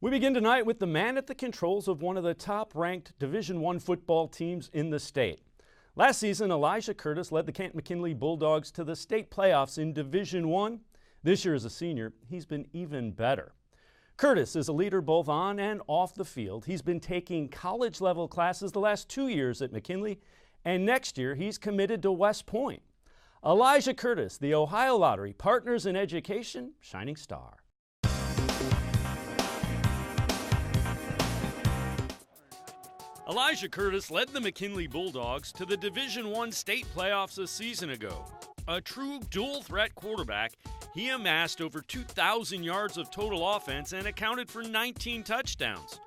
We begin tonight with the man at the controls of one of the top-ranked Division I football teams in the state. Last season, Alijah Curtis led the Kent-McKinley Bulldogs to the state playoffs in Division I. This year as a senior, he's been even better. Curtis is a leader both on and off the field. He's been taking college-level classes the last 2 years at McKinley, and next year he's committed to West Point. Alijah Curtis, the Ohio Lottery Partners in Education Shining Star. Alijah Curtis led the McKinley Bulldogs to the Division I state playoffs a season ago. A true dual-threat quarterback, he amassed over 2,000 yards of total offense and accounted for 19 touchdowns.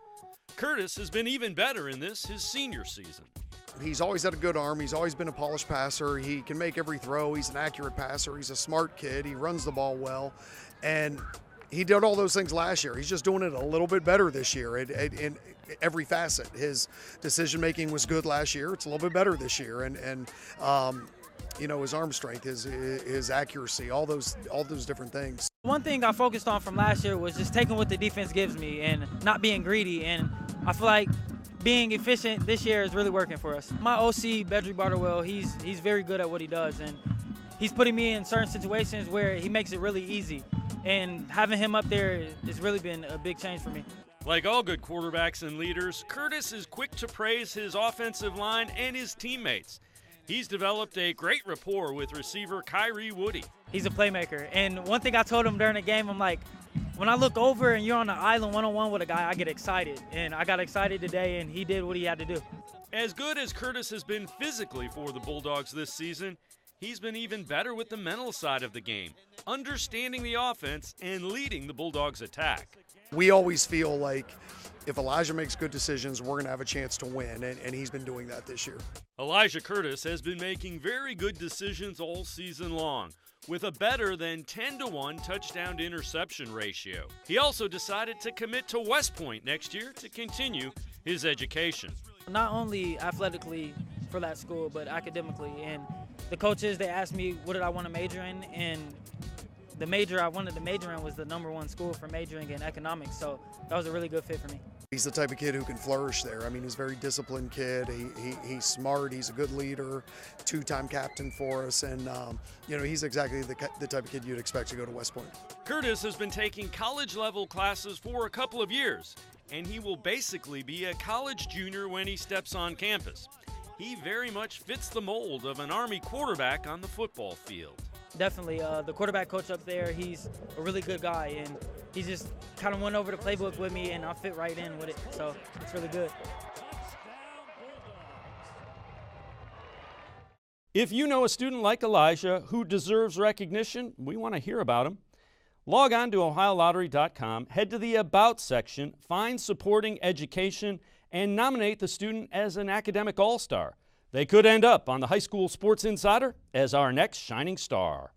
Curtis has been even better in this, his senior season. He's always had a good arm. He's always been a polished passer. He can make every throw. He's an accurate passer. He's a smart kid. He runs the ball well. And he did all those things last year. He's just doing it a little bit better this year in every facet. His decision-making was good last year. It's a little bit better this year. And you know, his arm strength, his accuracy, all those different things. One thing I focused on from last year was just taking what the defense gives me and not being greedy. And I feel like being efficient this year is really working for us. My OC, Bedrick Barterwell, he's very good at what he does. And he's putting me in certain situations where he makes it really easy. And having him up there has really been a big change for me. Like all good quarterbacks and leaders, Curtis is quick to praise his offensive line and his teammates. He's developed a great rapport with receiver Kyrie Woody. He's a playmaker. And one thing I told him during the game, I'm like, when I look over and you're on the island one-on-one with a guy, I get excited. And I got excited today, and he did what he had to do. As good as Curtis has been physically for the Bulldogs this season, he's been even better with the mental side of the game, understanding the offense and leading the Bulldogs' attack. We always feel like if Alijah makes good decisions, we're going to have a chance to win, and he's been doing that this year. Alijah Curtis has been making very good decisions all season long, with a better than 10-to-1 touchdown-to-interception ratio. He also decided to commit to West Point next year to continue his education. Not only athletically for that school, but academically. And the coaches, they asked me what did I want to major in, and the major I wanted to major in was the #1 school for majoring in economics, so that was a really good fit for me. He's the type of kid who can flourish there. I mean, he's a very disciplined kid. He's smart. He's a good leader, two-time captain for us, and you know, he's exactly the type of kid you'd expect to go to West Point. Curtis has been taking college-level classes for a couple of years, and he will basically be a college junior when he steps on campus. He very much fits the mold of an Army quarterback on the football field. Definitely. The quarterback coach up there, he's a really good guy, and he just kind of went over the playbook with me, and I fit right in with it, so it's really good. If you know a student like Alijah who deserves recognition, we want to hear about him. Log on to OhioLottery.com, head to the About section, find Supporting Education, and nominate the student as an academic all-star. They could end up on the High School Sports Insider as our next shining star.